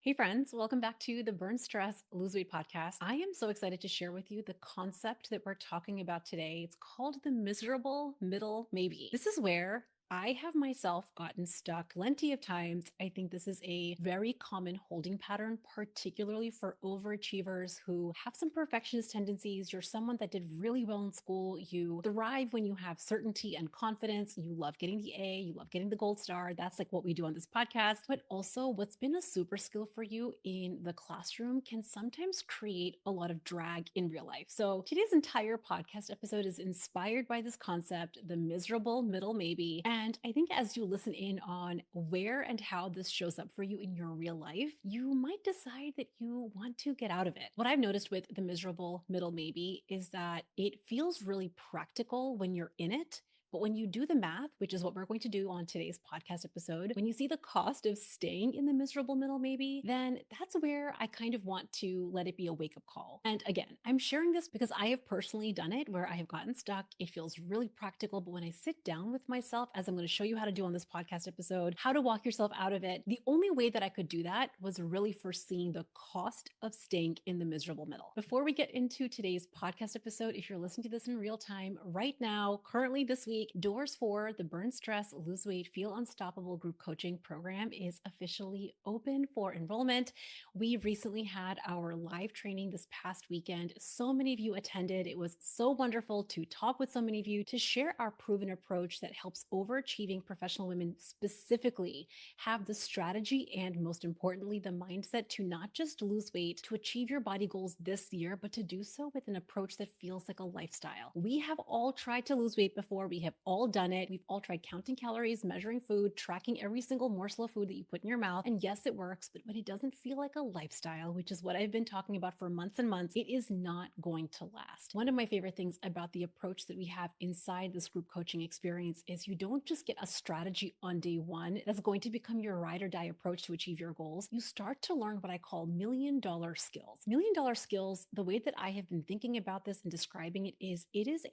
Hey friends, welcome back to the Burn Stress Lose Weight podcast. I am so excited to share with you the concept that we're talking about today. It's called the miserable middle maybe. This is where I have myself gotten stuck plenty of times. I think this is a very common holding pattern, particularly for overachievers who have some perfectionist tendencies. You're someone that did really well in school. You thrive when you have certainty and confidence. You love getting the A, you love getting the gold star. That's like what we do on this podcast. But also, what's been a super skill for you in the classroom can sometimes create a lot of drag in real life. So today's entire podcast episode is inspired by this concept, the miserable middle maybe. And I think as you listen in on where and how this shows up for you in your real life, you might decide that you want to get out of it. What I've noticed with the miserable middle maybe is that it feels really practical when you're in it. But when you do the math, which is what we're going to do on today's podcast episode, when you see the cost of staying in the miserable middle, maybe, then that's where I kind of want to let it be a wake up call. And again, I'm sharing this because I have personally done it where I have gotten stuck. It feels really practical. But when I sit down with myself, as I'm going to show you how to do on this podcast episode, how to walk yourself out of it, the only way that I could do that was really foreseeing the cost of staying in the miserable middle. Before we get into today's podcast episode, if you're listening to this in real time right now, currently this week, doors for the Burn Stress, Lose Weight, Feel Unstoppable group coaching program is officially open for enrollment. We recently had our live training this past weekend. So many of you attended. It was so wonderful to talk with so many of you, to share our proven approach that helps overachieving professional women specifically have the strategy and, most importantly, the mindset to not just lose weight, to achieve your body goals this year, but to do so with an approach that feels like a lifestyle. We have all tried to lose weight before. We have all done it. We've all tried counting calories, measuring food, tracking every single morsel of food that you put in your mouth. And yes, it works, but when it doesn't feel like a lifestyle, which is what I've been talking about for months and months, it is not going to last. One of my favorite things about the approach that we have inside this group coaching experience is you don't just get a strategy on day one that's going to become your ride or die approach to achieve your goals. You start to learn what I call $1,000,000 skills. $1,000,000 skills, the way that I have been thinking about this and describing it is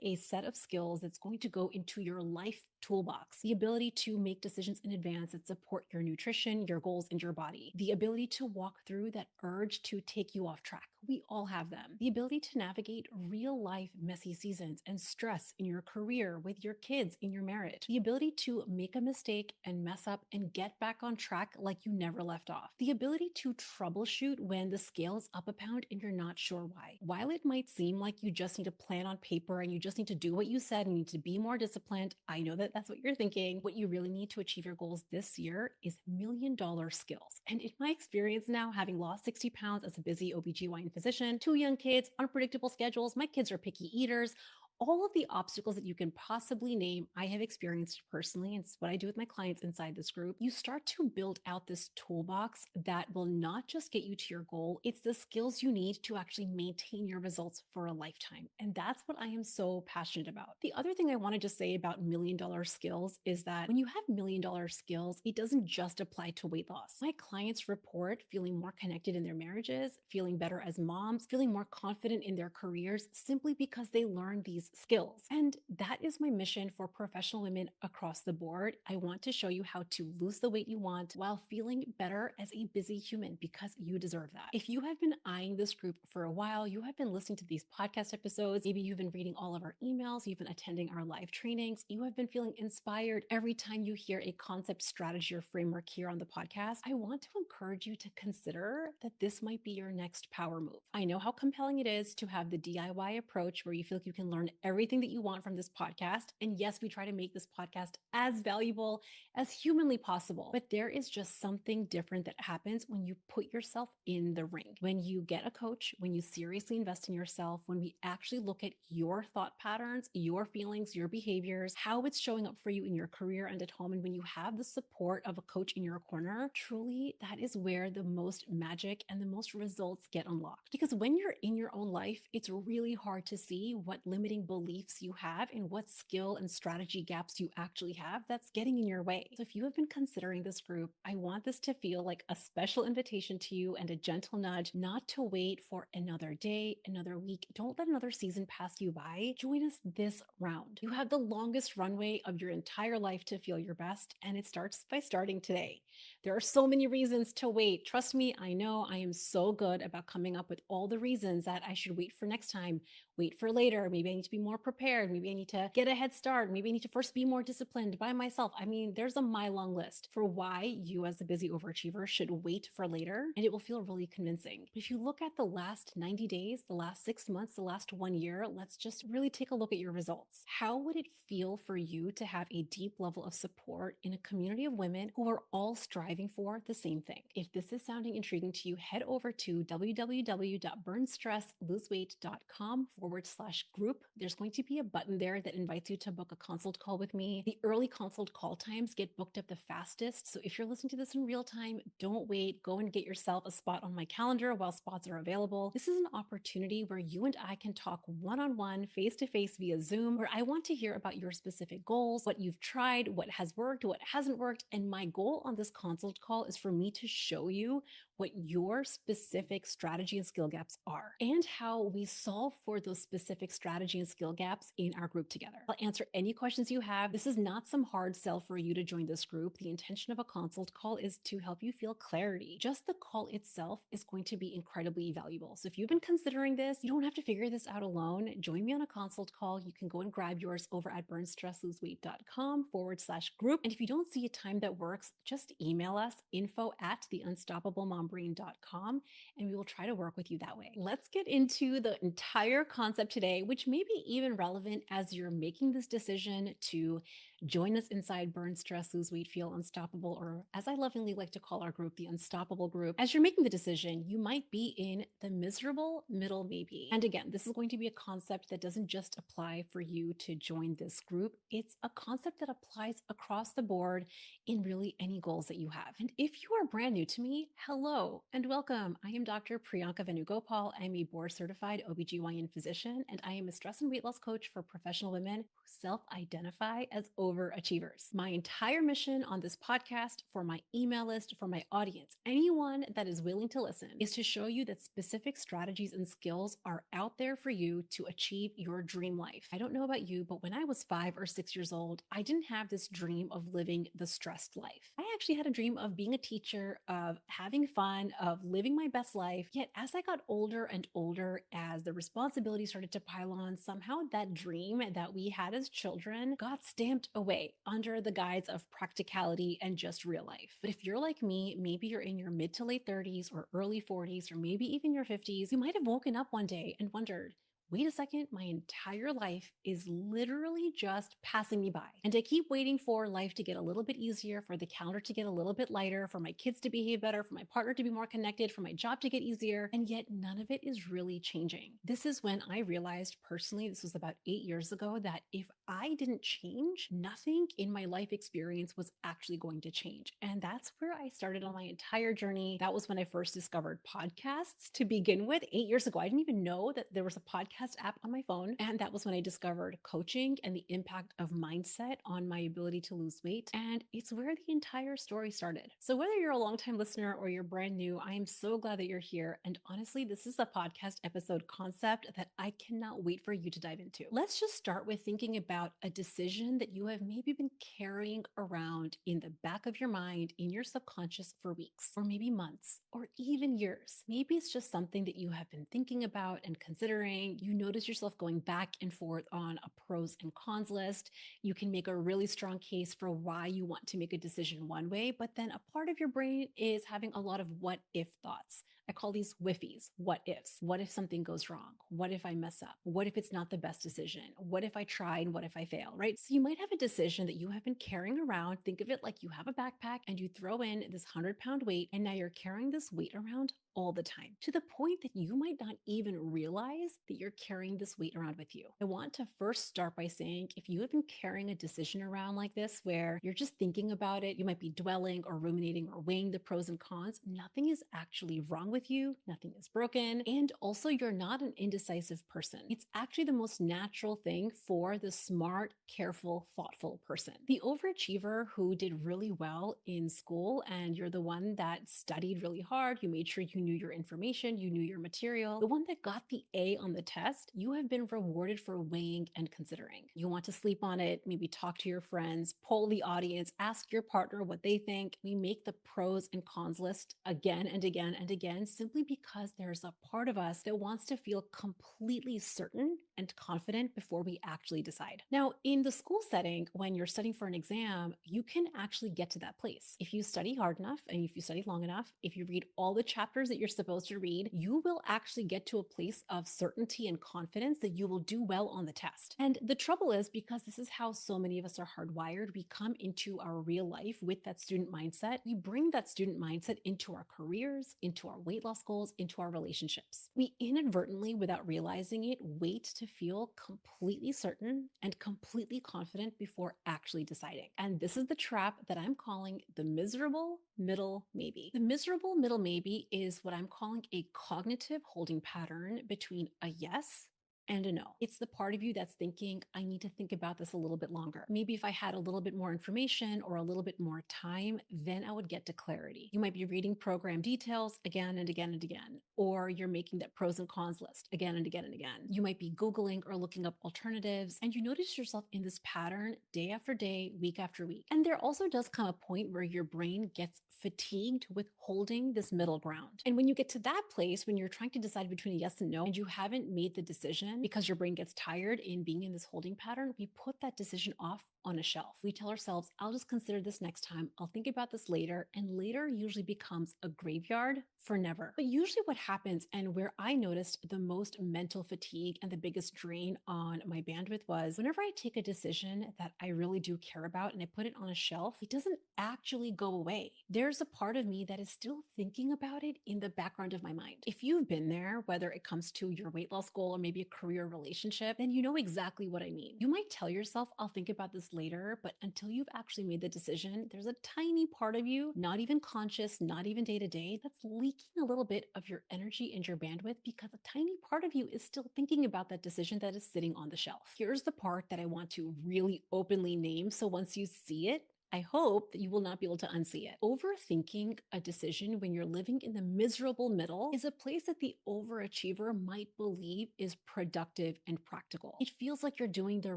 a set of skills that's going to go into your life toolbox. The ability to make decisions in advance that support your nutrition, your goals, and your body. The ability to walk through that urge to take you off track. We all have them. The ability to navigate real life messy seasons and stress in your career, with your kids, in your marriage. The ability to make a mistake and mess up and get back on track like you never left off. The ability to troubleshoot when the scale is up a pound and you're not sure why. While it might seem like you just need to plan on paper and you just need to do what you said and you need to be more disciplined, I know that that's what you're thinking. What you really need to achieve your goals this year is $1,000,000 skills. And in my experience now, having lost 60 pounds as a busy OBGYN physician, 2 young kids, unpredictable schedules, my kids are picky eaters, all of the obstacles that you can possibly name, I have experienced personally. And it's what I do with my clients inside this group. You start to build out this toolbox that will not just get you to your goal. It's the skills you need to actually maintain your results for a lifetime. And that's what I am so passionate about. The other thing I want to just say about $1,000,000 skills is that when you have $1,000,000 skills, it doesn't just apply to weight loss. My clients report feeling more connected in their marriages, feeling better as moms, feeling more confident in their careers simply because they learned these skills. And that is my mission for professional women across the board. I want to show you how to lose the weight you want while feeling better as a busy human because you deserve that. If you have been eyeing this group for a while, you have been listening to these podcast episodes, maybe you've been reading all of our emails, you've been attending our live trainings, you have been feeling inspired every time you hear a concept, strategy, or framework here on the podcast, I want to encourage you to consider that this might be your next power move. I know how compelling it is to have the DIY approach where you feel like you can learn everything that you want from this podcast. And yes, we try to make this podcast as valuable as humanly possible. But there is just something different that happens when you put yourself in the ring. When you get a coach, when you seriously invest in yourself, when we actually look at your thought patterns, your feelings, your behaviors, how it's showing up for you in your career and at home. And when you have the support of a coach in your corner, truly, that is where the most magic and the most results get unlocked. Because when you're in your own life, it's really hard to see what limiting limiting beliefs you have and what skill and strategy gaps you actually have that's getting in your way. So if you have been considering this group, I want this to feel like a special invitation to you and a gentle nudge not to wait for another day, another week. Don't let another season pass you by. Join us this round. You have the longest runway of your entire life to feel your best, and it starts by starting today. There are so many reasons to wait. Trust me, I know I am so good about coming up with all the reasons that I should wait for next time, wait for later. Maybe I need to be more prepared. Maybe I need to get a head start. Maybe I need to first be more disciplined by myself. I mean, there's a mile long list for why you, as a busy overachiever, should wait for later, and it will feel really convincing. But if you look at the last 90 days, the last 6 months, the last 1 year, let's just really take a look at your results. How would it feel for you to have a deep level of support in a community of women who are all striving for the same thing? If this is sounding intriguing to you, head over to www.burnstressloseweight.com/group. There's going to be a button there that invites you to book a consult call with me. The early consult call times get booked up the fastest. So if you're listening to this in real time, don't wait. Go and get yourself a spot on my calendar while spots are available. This is an opportunity where you and I can talk one-on-one, face-to-face via Zoom, where I want to hear about your specific goals, what you've tried, what has worked, what hasn't worked. And my goal on this consult call is for me to show you what your specific strategy and skill gaps are and how we solve for those specific strategy and skill gaps in our group together. I'll answer any questions you have. This is not some hard sell for you to join this group. The intention of a consult call is to help you feel clarity. Just the call itself is going to be incredibly valuable. So if you've been considering this, you don't have to figure this out alone. Join me on a consult call. You can go and grab yours over at burnstressloseweight.com/group. And if you don't see a time that works, just email us info@theunstoppablemombrain.com and we will try to work with you that way. Let's get into the entire concept today, which may be even relevant as you're making this decision to join us inside Burn, Stress, Lose Weight, Feel Unstoppable, or as I lovingly like to call our group, the Unstoppable Group. As you're making the decision, you might be in the miserable middle maybe. And again, this is going to be a concept that doesn't just apply for you to join this group. It's a concept that applies across the board in really any goals that you have. And if you are brand new to me, hello and welcome. I am Dr. Priyanka Venugopal. I'm a board certified OBGYN physician, and I am a stress and weight loss coach for professional women who self-identify as overachievers. My entire mission on this podcast, for my email list, for my audience, anyone that is willing to listen, is to show you that specific strategies and skills are out there for you to achieve your dream life. I don't know about you, but when I was 5 or 6 years old, I didn't have this dream of living the stressed life. I actually had a dream of being a teacher, of having fun, of living my best life. Yet as I got older and older, as the responsibility started to pile on, somehow that dream that we had as children got stamped away under the guise of practicality and just real life. But if you're like me, maybe you're in your mid to late 30s or early 40s, or maybe even your 50s, you might have woken up one day and wondered, wait a second, my entire life is literally just passing me by. And I keep waiting for life to get a little bit easier, for the calendar to get a little bit lighter, for my kids to behave better, for my partner to be more connected, for my job to get easier. And yet none of it is really changing. This is when I realized personally, this was about 8 years ago, that if I didn't change, nothing in my life experience was actually going to change. And that's where I started on my entire journey. That was when I first discovered podcasts to begin with 8 years ago. I didn't even know that there was a podcast app on my phone. And that was when I discovered coaching and the impact of mindset on my ability to lose weight. And it's where the entire story started. So whether you're a longtime listener or you're brand new, I am so glad that you're here. And honestly, this is a podcast episode concept that I cannot wait for you to dive into. Let's just start with thinking about a decision that you have maybe been carrying around in the back of your mind, in your subconscious for weeks, or maybe months, or even years. Maybe it's just something that you have been thinking about and considering. You notice yourself going back and forth on a pros and cons list. You can make a really strong case for why you want to make a decision one way, but then a part of your brain is having a lot of what if thoughts. I call these whiffies, what ifs. What if something goes wrong? What if I mess up? What if it's not the best decision? What if I try and what if I fail, right? So you might have a decision that you have been carrying around. Think of it like you have a backpack and you throw in this 100-pound weight, and now you're carrying this weight around all the time, to the point that you might not even realize that you're carrying this weight around with you. I want to first start by saying, if you have been carrying a decision around like this, where you're just thinking about it, you might be dwelling or ruminating or weighing the pros and cons, nothing is actually wrong with you, nothing is broken, and also you're not an indecisive person. It's actually the most natural thing for the smart, careful, thoughtful person. The overachiever who did really well in school and you're the one that studied really hard, you made sure you knew your information, you knew your material, the one that got the A on the test, you have been rewarded for weighing and considering. You want to sleep on it, maybe talk to your friends, poll the audience, ask your partner what they think. We make the pros and cons list again and again and again simply because there's a part of us that wants to feel completely certain and confident before we actually decide. Now, in the school setting, when you're studying for an exam, you can actually get to that place. If you study hard enough and if you study long enough, if you read all the chapters that you're supposed to read, you will actually get to a place of certainty and confidence that you will do well on the test. And the trouble is, because this is how so many of us are hardwired, we come into our real life with that student mindset. We bring that student mindset into our careers, into our weight loss goals, into our relationships. We inadvertently, without realizing it, wait to feel completely certain and completely confident before actually deciding. And this is the trap that I'm calling the miserable middle maybe. The miserable middle maybe is what I'm calling a cognitive holding pattern between a yes and a no. It's the part of you that's thinking, I need to think about this a little bit longer. Maybe if I had a little bit more information or a little bit more time, then I would get to clarity. You might be reading program details again and again and again, or you're making that pros and cons list again and again and again. You might be Googling or looking up alternatives, and you notice yourself in this pattern day after day, week after week. And there also does come a point where your brain gets fatigued with holding this middle ground. And when you get to that place, when you're trying to decide between a yes and no, and you haven't made the decision because your brain gets tired in being in this holding pattern, we put that decision off on a shelf. We tell ourselves, I'll just consider this next time. I'll think about this later. And later usually becomes a graveyard for never. But usually what happens, and where I noticed the most mental fatigue and the biggest drain on my bandwidth, was whenever I take a decision that I really do care about and I put it on a shelf, it doesn't actually go away. There's a part of me that is still thinking about it in the background of my mind. If you've been there, whether it comes to your weight loss goal or maybe a career relationship, then you know exactly what I mean. You might tell yourself, I'll think about this later, but until you've actually made the decision, there's a tiny part of you, not even conscious, not even day to day, that's leaking a little bit of your energy and your bandwidth because a tiny part of you is still thinking about that decision that is sitting on the shelf. Here's the part that I want to really openly name, so once you see it, I hope that you will not be able to unsee it. Overthinking a decision when you're living in the miserable middle is a place that the overachiever might believe is productive and practical. It feels like you're doing the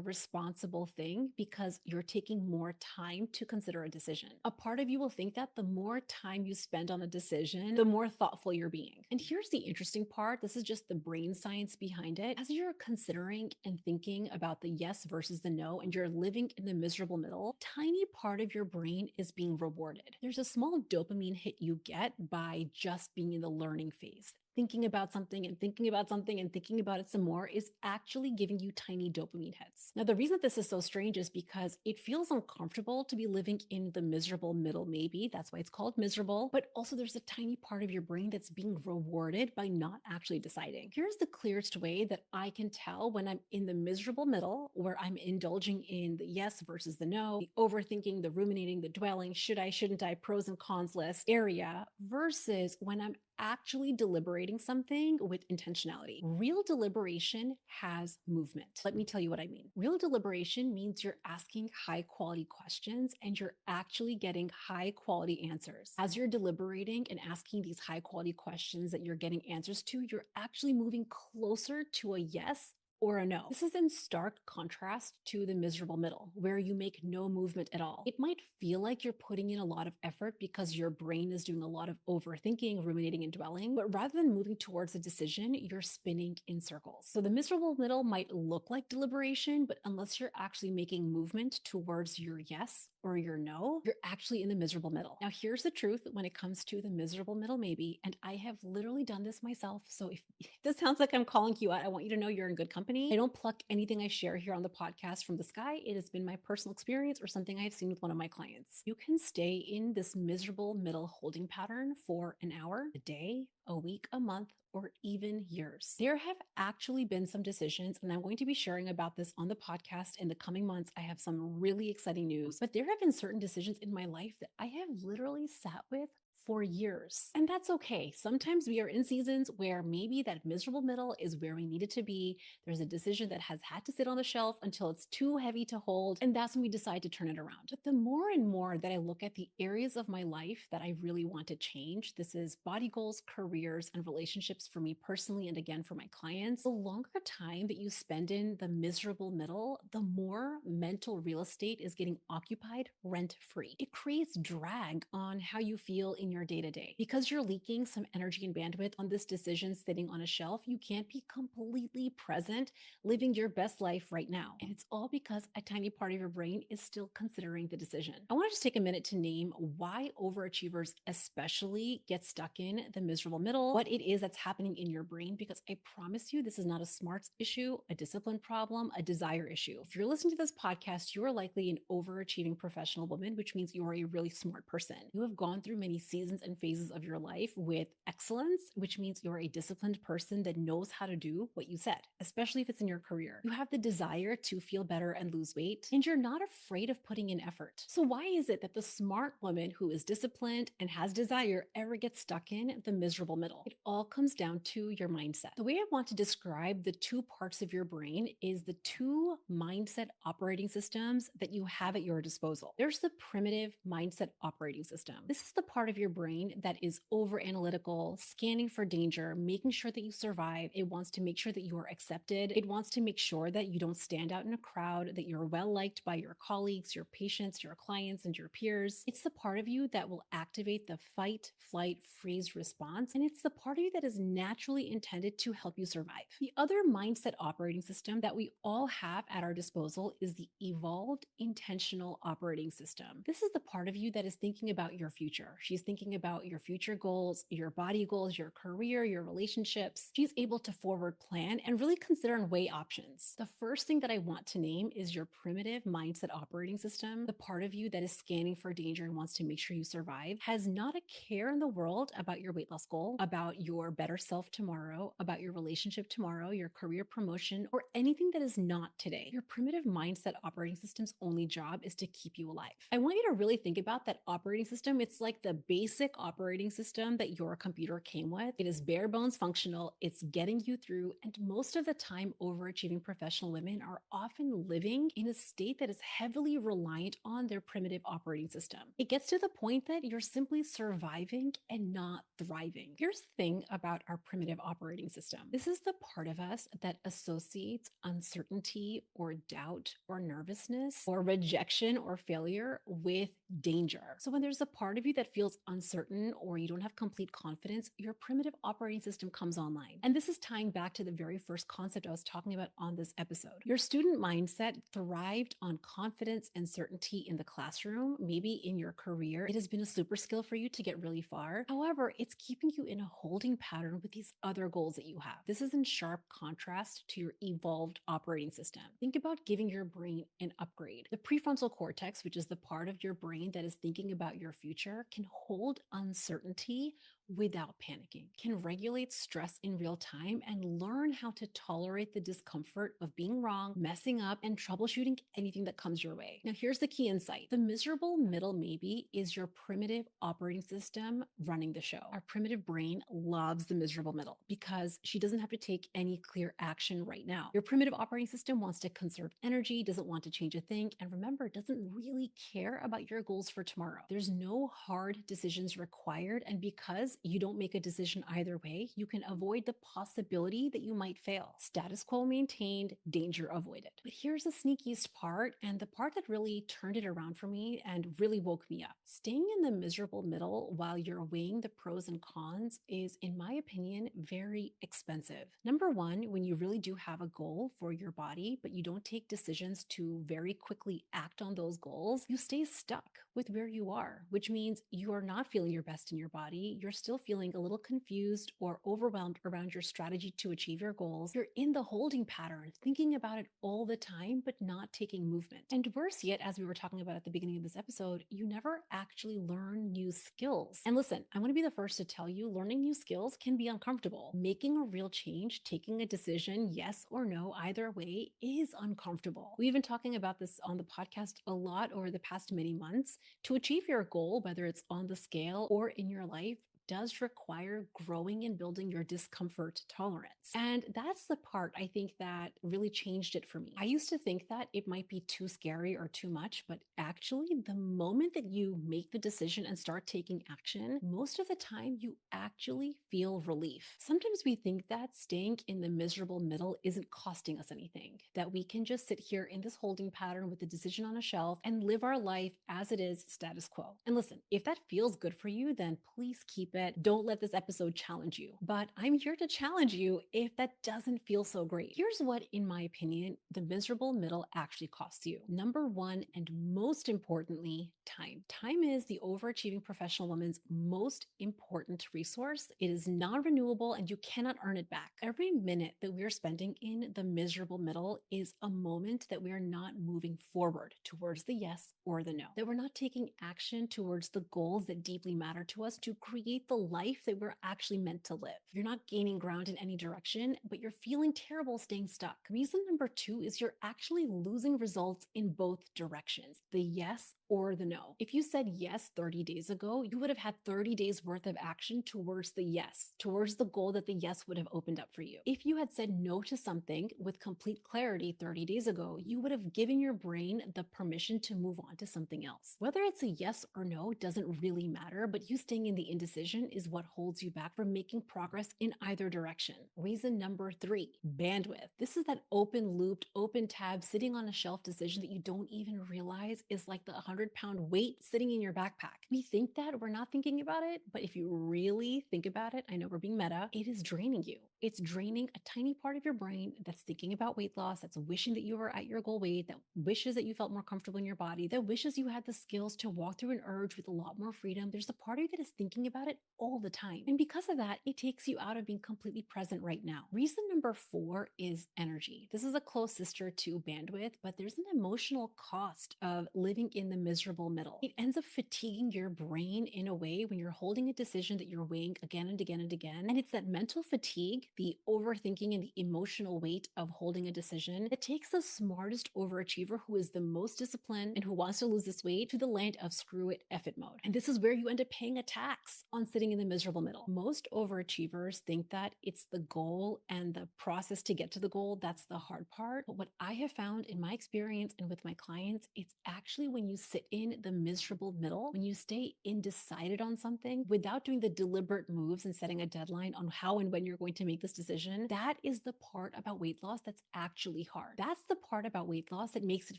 responsible thing because you're taking more time to consider a decision. A part of you will think that the more time you spend on a decision, the more thoughtful you're being. And here's the interesting part. This is just the brain science behind it. As you're considering and thinking about the yes versus the no, and you're living in the miserable middle, tiny part of your brain is being rewarded. There's a small dopamine hit you get by just being in the learning phase. Thinking about something and thinking about something and thinking about it some more is actually giving you tiny dopamine hits. Now, the reason that this is so strange is because it feels uncomfortable to be living in the miserable middle, maybe. That's why it's called miserable. But also, there's a tiny part of your brain that's being rewarded by not actually deciding. Here's the clearest way that I can tell when I'm in the miserable middle, where I'm indulging in the yes versus the no, the overthinking, the ruminating, the dwelling, should I, shouldn't I, pros and cons list area, versus when I'm actually deliberating something with intentionality. Real deliberation has movement. Let me tell you what I mean. Real deliberation means you're asking high quality questions and you're actually getting high quality answers. As you're deliberating and asking these high quality questions that you're getting answers to, you're actually moving closer to a yes or a no. This is in stark contrast to the miserable middle, where you make no movement at all. It might feel like you're putting in a lot of effort because your brain is doing a lot of overthinking, ruminating, and dwelling, but rather than moving towards a decision, you're spinning in circles. So the miserable middle might look like deliberation, but unless you're actually making movement towards your yes or your no, you're actually in the miserable middle. Now, here's the truth when it comes to the miserable middle, maybe, and I have literally done this myself. So if this sounds like I'm calling you out, I want you to know you're in good company. I don't pluck anything I share here on the podcast from the sky. It has been my personal experience or something I have seen with one of my clients. You can stay in this miserable middle holding pattern for an hour, a day, a week, a month, or even years. There have actually been some decisions, and I'm going to be sharing about this on the podcast in the coming months. I have some really exciting news, but there have been certain decisions in my life that I have literally sat with for years. And that's okay. Sometimes we are in seasons where maybe that miserable middle is where we need it to be. There's a decision that has had to sit on the shelf until it's too heavy to hold, and that's when we decide to turn it around. But the more and more that I look at the areas of my life that I really want to change, this is body goals, careers, and relationships for me personally, and again for my clients, the longer time that you spend in the miserable middle, the more mental real estate is getting occupied rent free. It creates drag on how you feel in your day to day. Because you're leaking some energy and bandwidth on this decision sitting on a shelf, you can't be completely present living your best life right now. And it's all because a tiny part of your brain is still considering the decision. I want to just take a minute to name why overachievers especially get stuck in the miserable middle, what it is that's happening in your brain, because I promise you this is not a smarts issue, a discipline problem, a desire issue. If you're listening to this podcast, you are likely an overachieving professional woman, which means you are a really smart person. You have gone through many seasons and phases of your life with excellence, which means you're a disciplined person that knows how to do what you said, especially if it's in your career. You have the desire to feel better and lose weight, and you're not afraid of putting in effort. So why is it that the smart woman who is disciplined and has desire ever gets stuck in the miserable middle? It all comes down to your mindset. The way I want to describe the two parts of your brain is the two mindset operating systems that you have at your disposal. There's the primitive mindset operating system. This is the part of your brain that is over analytical, scanning for danger, making sure that you survive. It wants to make sure that you are accepted. It wants to make sure that you don't stand out in a crowd, that you're well liked by your colleagues, your patients, your clients, and your peers. It's the part of you that will activate the fight, flight, freeze response, and it's the part of you that is naturally intended to help you survive. The other mindset operating system that we all have at our disposal is the evolved intentional operating system. This is the part of you that is thinking about your future. She's thinking about your future goals, your body goals, your career, your relationships. She's able to forward plan and really consider and weigh options. The first thing that I want to name is your primitive mindset operating system. The part of you that is scanning for danger and wants to make sure you survive has not a care in the world about your weight loss goal, about your better self tomorrow, about your relationship tomorrow, your career promotion, or anything that is not today. Your primitive mindset operating system's only job is to keep you alive. I want you to really think about that operating system. It's like the basic operating system that your computer came with. It is bare bones functional. It's getting you through. And most of the time, overachieving professional women are often living in a state that is heavily reliant on their primitive operating system. It gets to the point that you're simply surviving and not thriving. Here's the thing about our primitive operating system. This is the part of us that associates uncertainty or doubt or nervousness or rejection or failure with danger. So when there's a part of you that feels uncertain or you don't have complete confidence, your primitive operating system comes online. And this is tying back to the very first concept I was talking about on this episode. Your student mindset thrived on confidence and certainty in the classroom, maybe in your career. It has been a super skill for you to get really far. However, it's keeping you in a holding pattern with these other goals that you have. This is in sharp contrast to your evolved operating system. Think about giving your brain an upgrade. The prefrontal cortex, which is the part of your brain that is thinking about your future, can hold uncertainty without panicking, can regulate stress in real time, and learn how to tolerate the discomfort of being wrong, messing up, and troubleshooting anything that comes your way. Now, here's the key insight. The miserable middle maybe is your primitive operating system running the show. Our primitive brain loves the miserable middle because she doesn't have to take any clear action right now. Your primitive operating system wants to conserve energy, doesn't want to change a thing, and remember, doesn't really care about your goals for tomorrow. There's no hard decisions required, and because you don't make a decision either way, you can avoid the possibility that you might fail. Status quo maintained, danger avoided. But here's the sneakiest part, and the part that really turned it around for me and really woke me up. Staying in the miserable middle while you're weighing the pros and cons is, in my opinion, very expensive. Number one, when you really do have a goal for your body, but you don't take decisions to very quickly act on those goals, you stay stuck with where you are, which means you are not feeling your best in your body. You're still still feeling a little confused or overwhelmed around your strategy to achieve your goals, you're in the holding pattern, thinking about it all the time, but not taking movement. And worse yet, as we were talking about at the beginning of this episode, you never actually learn new skills. And listen, I want to be the first to tell you, learning new skills can be uncomfortable. Making a real change, taking a decision, yes or no, either way, is uncomfortable. We've been talking about this on the podcast a lot over the past many months. To achieve your goal, whether it's on the scale or in your life, does require growing and building your discomfort tolerance. And that's the part I think that really changed it for me. I used to think that it might be too scary or too much, but actually, the moment that you make the decision and start taking action, most of the time you actually feel relief. Sometimes we think that staying in the miserable middle isn't costing us anything, that we can just sit here in this holding pattern with the decision on a shelf and live our life as it is, status quo. And listen, if that feels good for you, then please keep it. Don't let this episode challenge you. But I'm here to challenge you if that doesn't feel so great. Here's what, in my opinion, the miserable middle actually costs you. Number one, and most importantly, time. Time is the overachieving professional woman's most important resource. It is non-renewable and you cannot earn it back. Every minute that we are spending in the miserable middle is a moment that we are not moving forward towards the yes or the no, that we're not taking action towards the goals that deeply matter to us to create the life that we're actually meant to live. You're not gaining ground in any direction, but you're feeling terrible staying stuck. Reason number two is you're actually losing results in both directions, the yes or the no. If you said yes 30 days ago, you would have had 30 days worth of action towards the yes, towards the goal that the yes would have opened up for you. If you had said no to something with complete clarity 30 days ago, you would have given your brain the permission to move on to something else. Whether it's a yes or no doesn't really matter, but you staying in the indecision is what holds you back from making progress in either direction. Reason number three, bandwidth. This is that open looped, open tab, sitting on a shelf decision that you don't even realize is like the 100-pound weight sitting in your backpack. We think that we're not thinking about it, but if you really think about it, I know we're being meta, it is draining you. It's draining a tiny part of your brain that's thinking about weight loss, that's wishing that you were at your goal weight, that wishes that you felt more comfortable in your body, that wishes you had the skills to walk through an urge with a lot more freedom. There's a part of you that is thinking about it all the time. And because of that, it takes you out of being completely present right now. Reason number four is energy. This is a close sister to bandwidth, but there's an emotional cost of living in the miserable middle. It ends up fatiguing your brain in a way when you're holding a decision that you're weighing again and again and again. And it's that mental fatigue, the overthinking and the emotional weight of holding a decision that takes the smartest overachiever who is the most disciplined and who wants to lose this weight to the land of screw it, F it mode. And this is where you end up paying a tax on sitting in the miserable middle. Most overachievers think that it's the goal and the process to get to the goal that's the hard part. But what I have found in my experience and with my clients, it's actually when you sit in the miserable middle, when you stay undecided on something without doing the deliberate moves and setting a deadline on how and when you're going to make this decision, that is the part about weight loss that's actually hard. That's the part about weight loss that makes it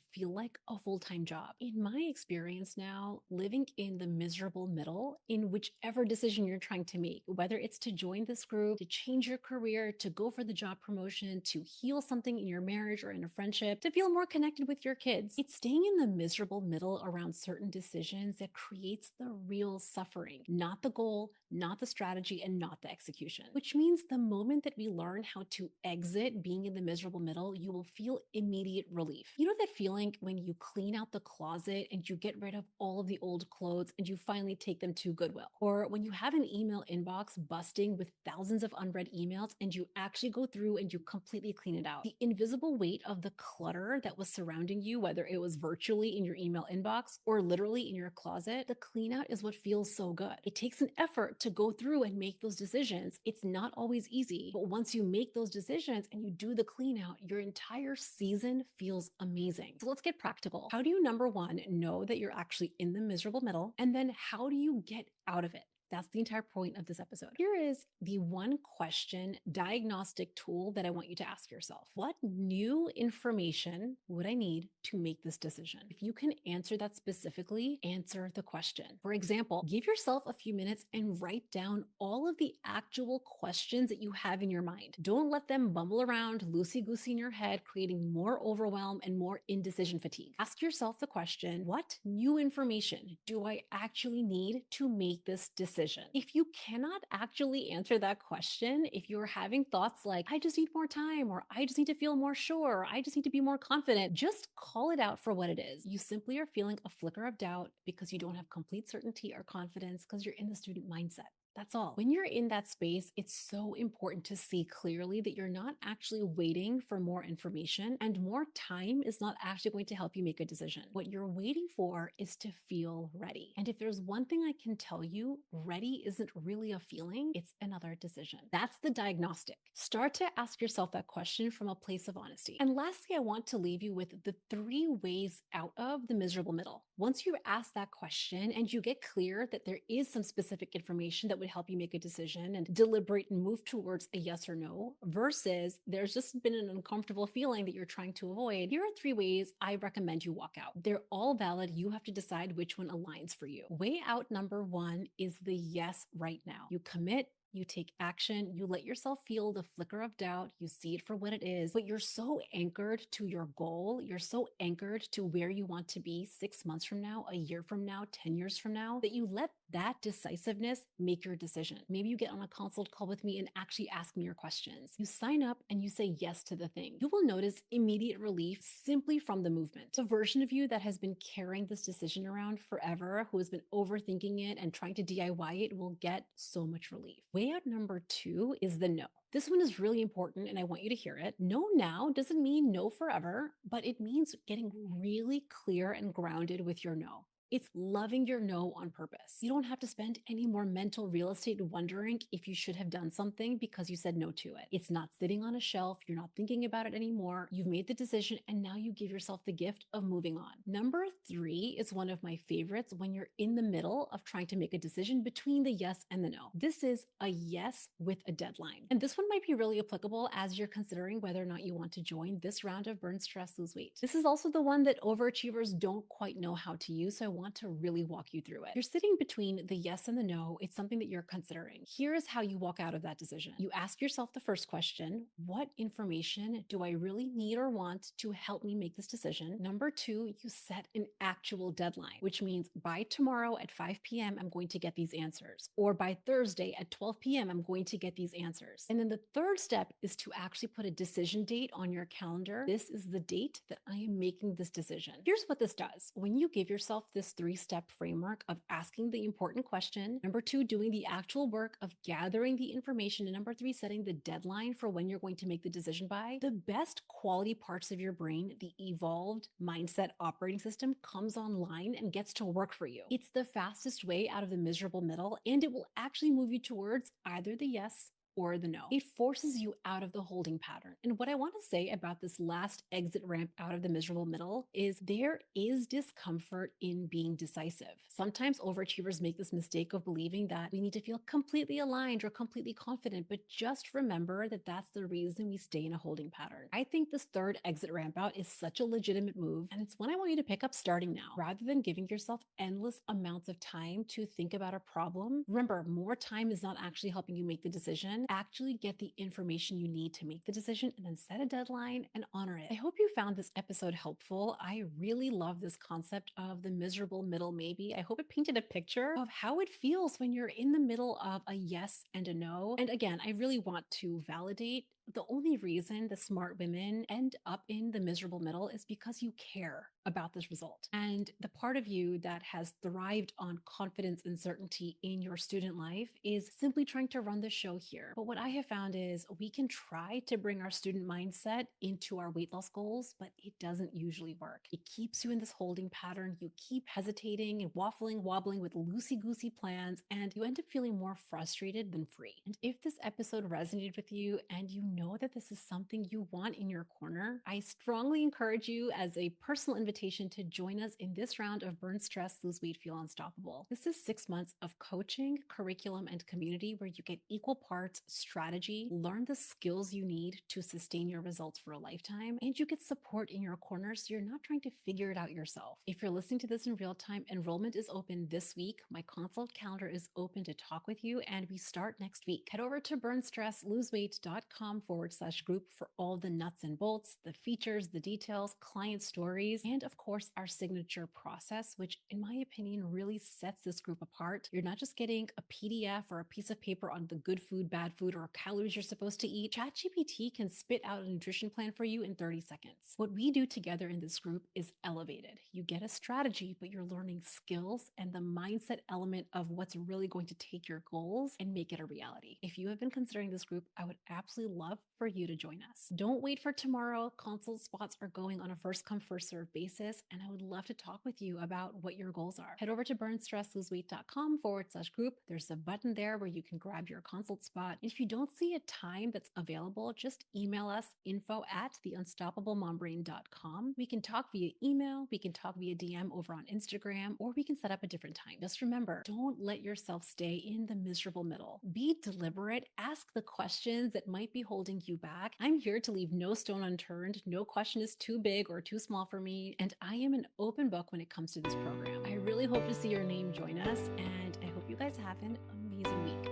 feel like a full-time job. In my experience now, living in the miserable middle, in whichever decision you're trying to make, whether it's to join this group, to change your career, to go for the job promotion, to heal something in your marriage or in a friendship, to feel more connected with your kids, it's staying in the miserable middle around certain decisions that creates the real suffering, not the goal, not the strategy, and not the execution. Which means the moment that we learn how to exit being in the miserable middle, you will feel immediate relief. You know that feeling when you clean out the closet and you get rid of all of the old clothes and you finally take them to Goodwill? Or when you have an email inbox busting with thousands of unread emails and you actually go through and you completely clean it out? The invisible weight of the clutter that was surrounding you, whether it was virtually in your email inbox or literally in your closet, the clean out is what feels so good. It takes an effort to go through and make those decisions. It's not always easy, but once you make those decisions and you do the clean out, your entire season feels amazing. So let's get practical. How do you, number one, know that you're actually in the miserable middle? And then how do you get out of it? That's the entire point of this episode. Here is the one question diagnostic tool that I want you to ask yourself. What new information would I need to make this decision? If you can answer that specifically, answer the question. For example, give yourself a few minutes and write down all of the actual questions that you have in your mind. Don't let them bumble around loosey-goosey in your head, creating more overwhelm and more indecision fatigue. Ask yourself the question, what new information do I actually need to make this decision? decision? If you cannot actually answer that question, if you're having thoughts like, I just need more time, or I just need to feel more sure, or I just need to be more confident, just call it out for what it is. You simply are feeling a flicker of doubt because you don't have complete certainty or confidence because you're in the student mindset. That's all. When you're in that space, it's so important to see clearly that you're not actually waiting for more information, and more time is not actually going to help you make a decision. What you're waiting for is to feel ready. And if there's one thing I can tell you, ready isn't really a feeling, it's another decision. That's the diagnostic. Start to ask yourself that question from a place of honesty. And lastly, I want to leave you with the 3 ways out of the miserable middle. Once you ask that question and you get clear that there is some specific information that would help you make a decision and deliberate and move towards a yes or no, versus there's just been an uncomfortable feeling that you're trying to avoid, here are 3 ways I recommend you walk out. They're all valid. You have to decide which one aligns for you. Way out number 1 is the yes right now. You commit, you take action, you let yourself feel the flicker of doubt, you see it for what it is, but you're so anchored to your goal, you're so anchored to where you want to be 6 months from now, a year from now, 10 years from now, that you let that decisiveness make your decision. Maybe you get on a consult call with me and actually ask me your questions. You sign up and you say yes to the thing. You will notice immediate relief simply from the movement. The version of you that has been carrying this decision around forever, who has been overthinking it and trying to DIY it, will get so much relief. Way out number 2 is the no. This one is really important and I want you to hear it. No now doesn't mean no forever, but it means getting really clear and grounded with your no. It's loving your no on purpose. You don't have to spend any more mental real estate wondering if you should have done something because you said no to it. It's not sitting on a shelf. You're not thinking about it anymore. You've made the decision and now you give yourself the gift of moving on. Number 3 is one of my favorites when you're in the middle of trying to make a decision between the yes and the no. This is a yes with a deadline. And this one might be really applicable as you're considering whether or not you want to join this round of Burn, Stress, Lose Weight. This is also the one that overachievers don't quite know how to use, so I want to really walk you through it. You're sitting between the yes and the no. It's something that you're considering. Here is how you walk out of that decision. You ask yourself the first question: what information do I really need or want to help me make this decision? Number 2, you set an actual deadline, which means by tomorrow at 5 p.m., I'm going to get these answers. Or by Thursday at 12 p.m., I'm going to get these answers. And then the third step is to actually put a decision date on your calendar. This is the date that I am making this decision. Here's what this does. When you give yourself this 3-step framework of asking the important question, number 2, doing the actual work of gathering the information, and number 3, setting the deadline for when you're going to make the decision by, the best quality parts of your brain, the evolved mindset operating system, comes online and gets to work for you. It's the fastest way out of the miserable middle, and it will actually move you towards either the yes or the no. It forces you out of the holding pattern. And what I want to say about this last exit ramp out of the miserable middle is there is discomfort in being decisive. Sometimes overachievers make this mistake of believing that we need to feel completely aligned or completely confident, but just remember that that's the reason we stay in a holding pattern. I think this third exit ramp out is such a legitimate move, and it's one I want you to pick up starting now. Rather than giving yourself endless amounts of time to think about a problem, remember, more time is not actually helping you make the decision. Actually get the information you need to make the decision and then set a deadline and honor it. I hope you found this episode helpful. I really love this concept of the miserable middle maybe. I hope it painted a picture of how it feels when you're in the middle of a yes and a no. And again, I really want to validate the only reason the smart women end up in the miserable middle is because you care about this result. And the part of you that has thrived on confidence and certainty in your student life is simply trying to run the show here. But what I have found is we can try to bring our student mindset into our weight loss goals, but it doesn't usually work. It keeps you in this holding pattern. You keep hesitating and waffling, wobbling with loosey-goosey plans, and you end up feeling more frustrated than free. And if this episode resonated with you and you know that this is something you want in your corner, I strongly encourage you as a personal invitation to join us in this round of Burn, Stress, Lose Weight, Feel Unstoppable. This is 6 months of coaching, curriculum, and community where you get equal parts strategy, learn the skills you need to sustain your results for a lifetime, and you get support in your corner so you're not trying to figure it out yourself. If you're listening to this in real time, enrollment is open this week. My consult calendar is open to talk with you, and we start next week. Head over to burnstressloseweight.com indecisive.com/group for all the nuts and bolts, the features, the details, client stories, and of course, our signature process, which in my opinion really sets this group apart. You're not just getting a PDF or a piece of paper on the good food, bad food, or calories you're supposed to eat. ChatGPT can spit out a nutrition plan for you in 30 seconds. What we do together in this group is elevated. You get a strategy, but you're learning skills and the mindset element of what's really going to take your goals and make it a reality. If you have been considering this group, I would absolutely love for you to join us. Don't wait for tomorrow. Consult spots are going on a first come, first serve basis, and I would love to talk with you about what your goals are. Head over to burnstressloseweight.com/group. There's a button there where you can grab your consult spot. If you don't see a time that's available, just email us info@theunstoppablemombrain.com. We can talk via email, we can talk via DM over on Instagram, or we can set up a different time. Just remember, don't let yourself stay in the miserable middle. Be deliberate, ask the questions that might be holding you back. I'm here to leave no stone unturned. No question is too big or too small for me, and I am an open book when it comes to this program. I really hope to see your name join us, and I hope you guys have an amazing week.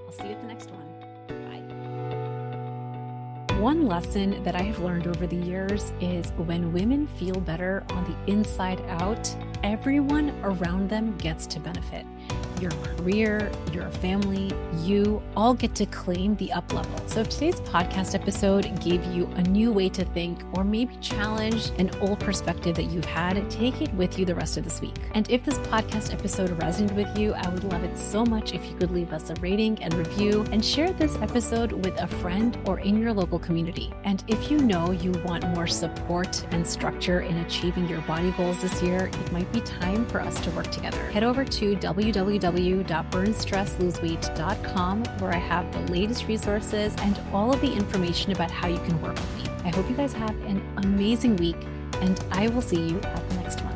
I'll see you at the next one. Bye. One lesson that I have learned over the years is when women feel better on the inside out, everyone around them gets to benefit. Your career, your family, you all get to claim the up level. So if today's podcast episode gave you a new way to think or maybe challenged an old perspective that you've had, take it with you the rest of this week. And if this podcast episode resonated with you, I would love it so much if you could leave us a rating and review and share this episode with a friend or in your local community. And if you know you want more support and structure in achieving your body goals this year, it might be time for us to work together. Head over to www.burnstressloseweight.com where I have the latest resources and all of the information about how you can work with me. I hope you guys have an amazing week, and I will see you at the next one.